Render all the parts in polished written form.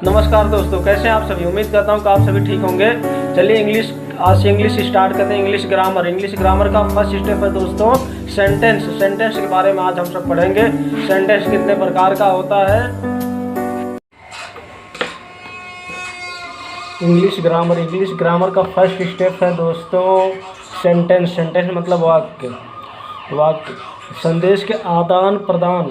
नमस्कार दोस्तों, कैसे हैं आप सभी। उम्मीद करता हूं कि आप सभी ठीक होंगे। चलिए आज से इंग्लिश स्टार्ट करते हैं। इंग्लिश ग्रामर का फर्स्ट स्टेप है दोस्तों सेंटेंस के बारे में आज हम सब पढ़ेंगे। सेंटेंस कितने प्रकार का होता है। इंग्लिश ग्रामर का फर्स्ट स्टेप है दोस्तों सेंटेंस मतलब वाक्य संदेश के आदान प्रदान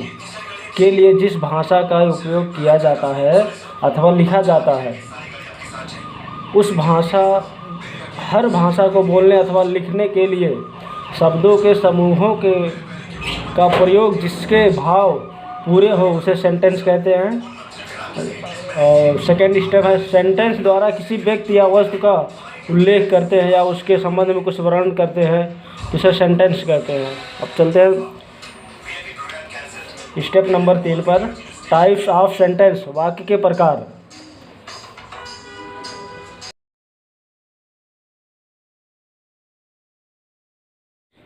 के लिए जिस भाषा का उपयोग किया जाता है अथवा लिखा जाता है, हर भाषा को बोलने अथवा लिखने के लिए शब्दों के समूहों का प्रयोग जिसके भाव पूरे हो उसे सेंटेंस कहते हैं। और सेकेंड स्टेप है सेंटेंस द्वारा किसी व्यक्ति या वस्तु का उल्लेख करते हैं या उसके संबंध में कुछ वर्णन करते हैं, इसे सेंटेंस कहते हैं। अब चलते हैं स्टेप नंबर 3 पर, टाइप्स ऑफ सेंटेंस, वाक्य के प्रकार।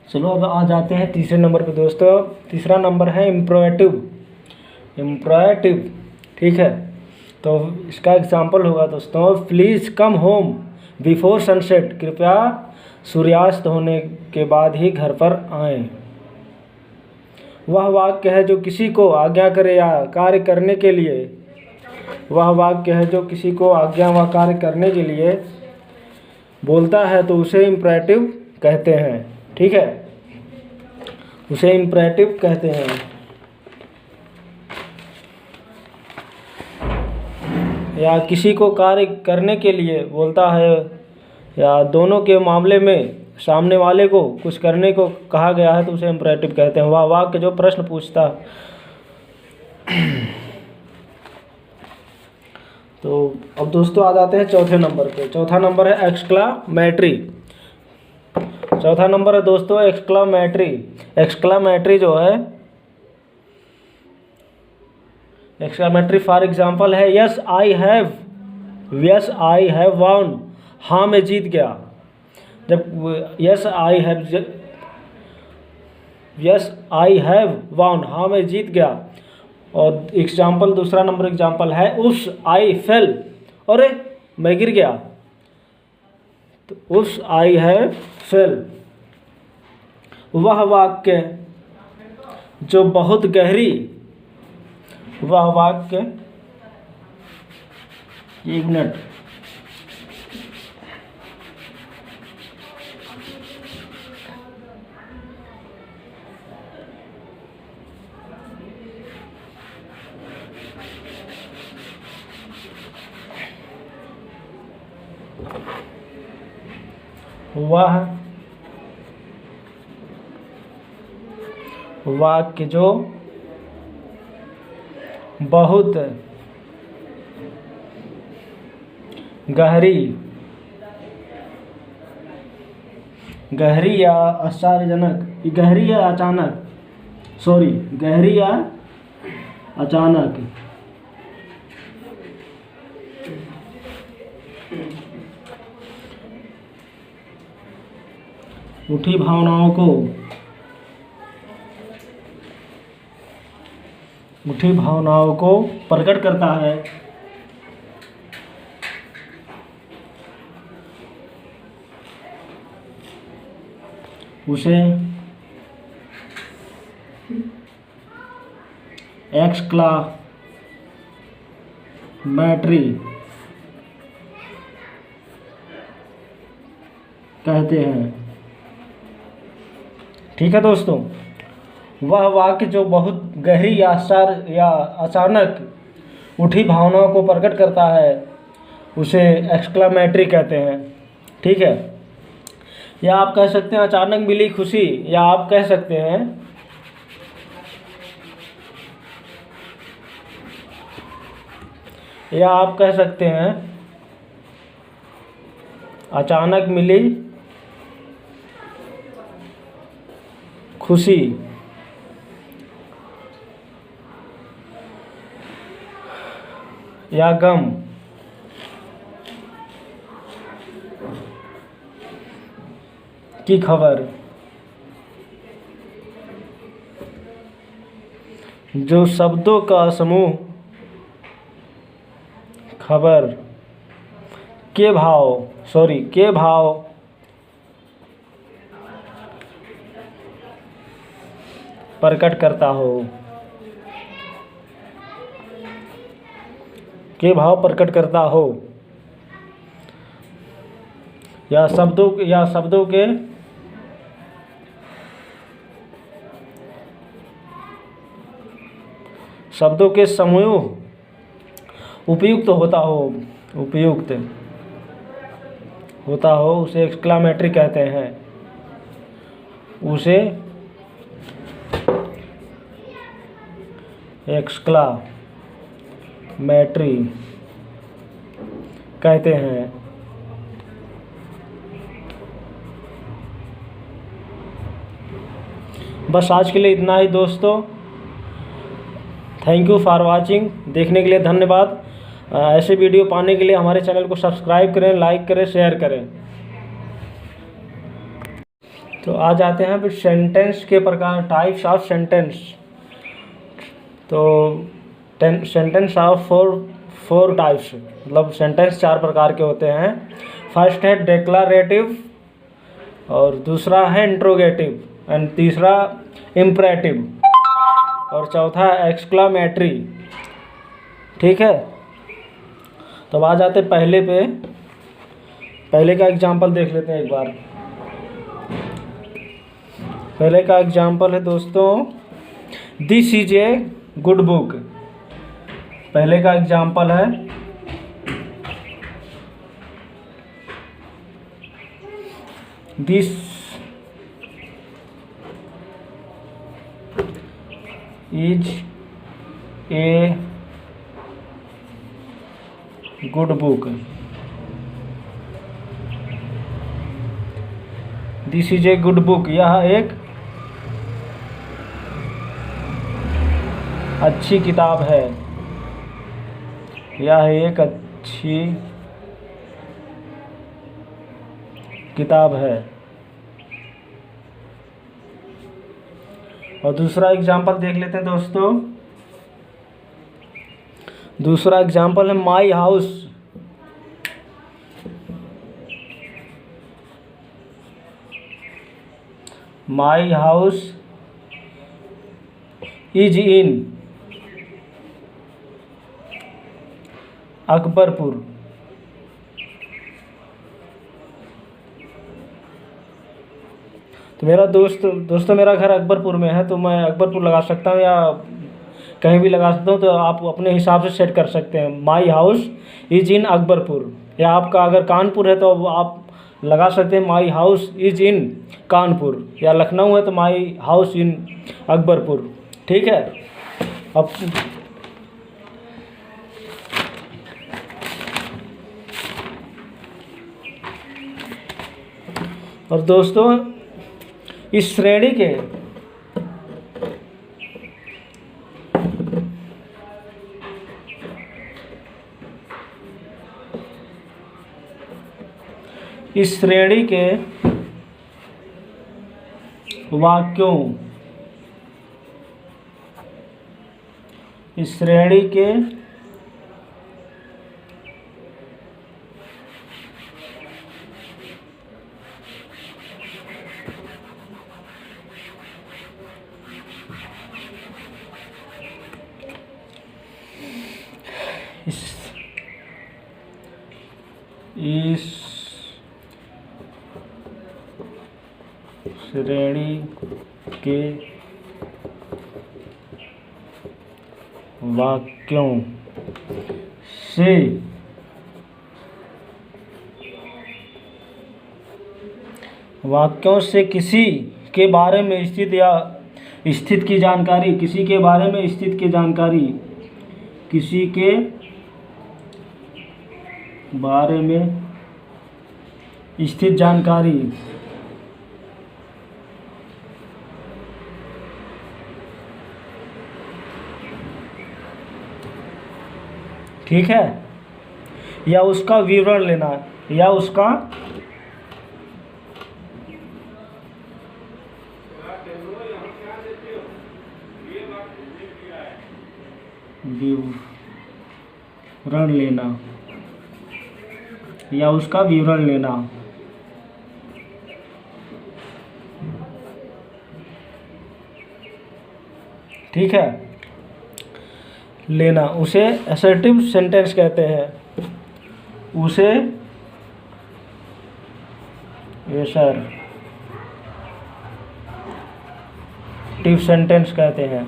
चलो अब आ जाते हैं तीसरे नंबर पे दोस्तों। तीसरा नंबर है इम्परेटिव। ठीक है, तो इसका एग्जाम्पल होगा दोस्तों, please come home before sunset, कृपया सूर्यास्त होने के बाद ही घर पर आएँ। वह वाक्य है जो किसी को आज्ञा करे या कार्य करने के लिए के लिए बोलता है तो उसे इम्परेटिव कहते हैं। ठीक है, उसे इम्परेटिव कहते हैं। या किसी को कार्य करने के लिए बोलता है या दोनों के मामले में सामने वाले को कुछ करने को कहा गया है तो उसे इम्परेटिव कहते हैं। वह वाक्य जो प्रश्न पूछता। तो अब दोस्तों आ जाते हैं चौथे नंबर पे। चौथा नंबर है एक्सक्लामेटरी। चौथा नंबर है दोस्तों एक्सक्लामेटरी जो है, एक्सक्लामेटरी फॉर एग्जांपल है यस आई हैव वॉन, हाँ मैं जीत गया। जब यस आई हैव वॉन, हाँ मैं जीत गया। और दूसरा नंबर एग्जांपल है उस आई फेल, अरे मैं गिर गया, तो उस आई हैव फेल। वह वाक्य जो बहुत गहरी, एक मिनट, वह वाक्य जो बहुत गहरी या आश्चर्यजनक, गहरी या अचानक उठी भावनाओं को प्रकट करता है, उसे एक्सक्लामेटरी कहते हैं। ठीक है दोस्तों, वह वाक्य जो बहुत गहरी या अचानक उठी भावनाओं को प्रकट करता है उसे एक्सक्लामेटरी कहते हैं। ठीक है, या आप कह सकते हैं अचानक मिली खुशी, या आप कह सकते हैं अचानक मिली खुशी, या गम, की खबर, जो शब्दों का समूह खबर के भाव के भाव प्रकट करता हो, के भाव प्रकट करता हो, या शब्दों के समूह उपयुक्त होता हो उसे एक्सक्लामेटरी कहते हैं। उसे एक्सक्लामेटरी कहते हैं। बस आज के लिए इतना ही दोस्तों। Thank you for watching. देखने के लिए धन्यवाद। ऐसे वीडियो पाने के लिए हमारे चैनल को सब्सक्राइब करें, लाइक करें, शेयर करें। तो आ जाते हैं फिर सेंटेंस के प्रकार, टाइप्स ऑफ सेंटेंस। तो सेंटेंस ऑफ फोर टाइप्स, मतलब सेंटेंस 4 प्रकार के होते हैं। फर्स्ट है डिक्लरेटिव, और दूसरा है इंट्रोगेटिव, एंड तीसरा इम्परेटिव, और चौथा एक्सक्लामेटरी। ठीक है, तो अब आ जाते पहले पे। पहले का एग्जाम्पल देख लेते हैं एक बार। पहले का एग्जाम्पल है दोस्तों, this is a good book. पहले का एग्जाम्पल है, this is a good book. This is a good book, यह एक अच्छी किताब है। यह एक अच्छी किताब है। और दूसरा एग्जाम्पल देख लेते हैं दोस्तों। दूसरा एग्जाम्पल है my house. My house is in Akbarpur. तो मेरा दोस्तों मेरा घर अकबरपुर में है, तो मैं अकबरपुर लगा सकता हूँ या कहीं भी लगा सकता हूँ। तो आप अपने हिसाब से सेट कर सकते हैं। My house is in Akbarpur, या आपका अगर कानपुर है तो आप लगा सकते हैं my house is in Kanpur, या लखनऊ है तो माई हाउस इन अकबरपुर। ठीक है। अब और दोस्तों इस श्रेणी के वाक्यों इस श्रेणी के इस श्रेणी के वाक्यों से किसी के बारे में स्थित या स्थित की जानकारी, किसी के बारे में स्थित की जानकारी, किसी के बारे में स्थित जानकारी, ठीक है, या उसका विवरण लेना, या उसका विवरण लेना। या उसका विवरण लेना। ठीक है, लेना, उसे असर्टिव सेंटेंस कहते हैं। उसे असर्टिव सेंटेंस कहते हैं।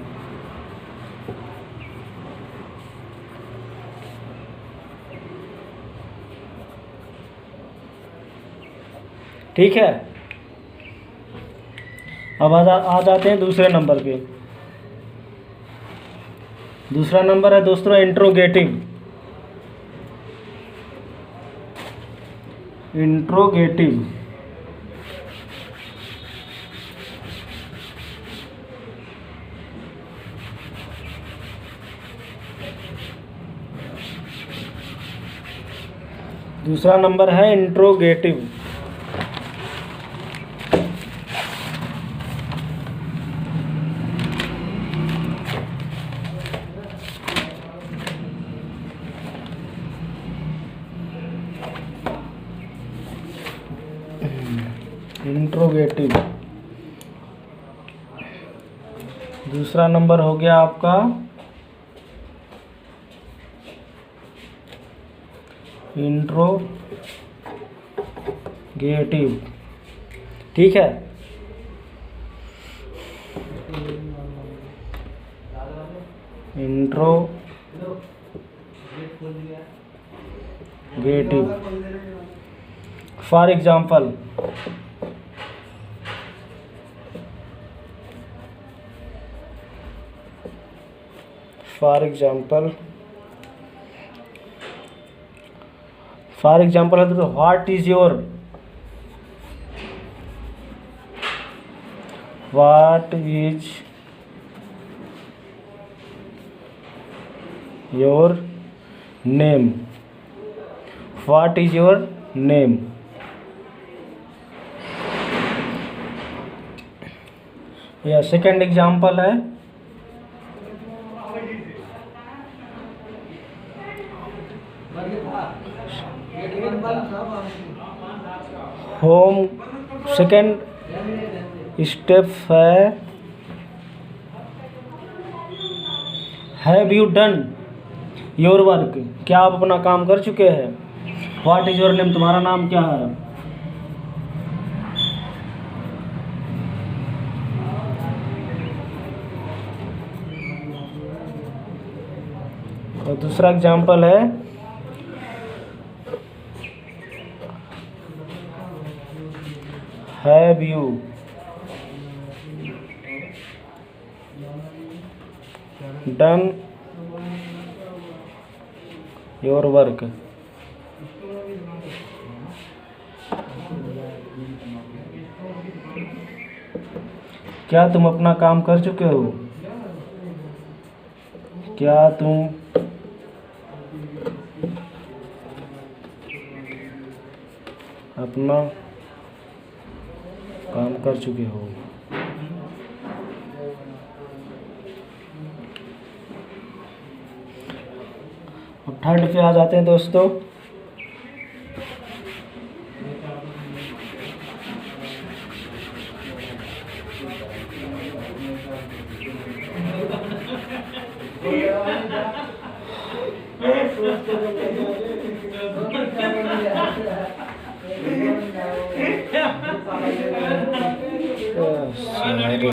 ठीक है, अब आ जाते हैं दूसरे नंबर पे। दूसरा नंबर है दोस्तों इंट्रोगेटिव। इंट्रोगेटिव दूसरा नंबर है इंट्रोगेटिव। इंट्रोगेटिव दूसरा नंबर हो गया आपका इंट्रोगेटिव। ठीक है, interrogative. For example, for example है तो what is your name. What is your name. या सेकेंड एग्जाम्पल है होम। सेकेंड स्टेप है have you done your work. क्या आप अपना काम कर चुके हैं। व्हाट इज योर नेम, तुम्हारा नाम क्या है। और दूसरा एग्जाम्पल है have you done your work. क्या तुम अपना काम कर चुके हो। क्या तुम अपना काम कर चुके हो। अब थर्ड पे आ जाते हैं दोस्तों।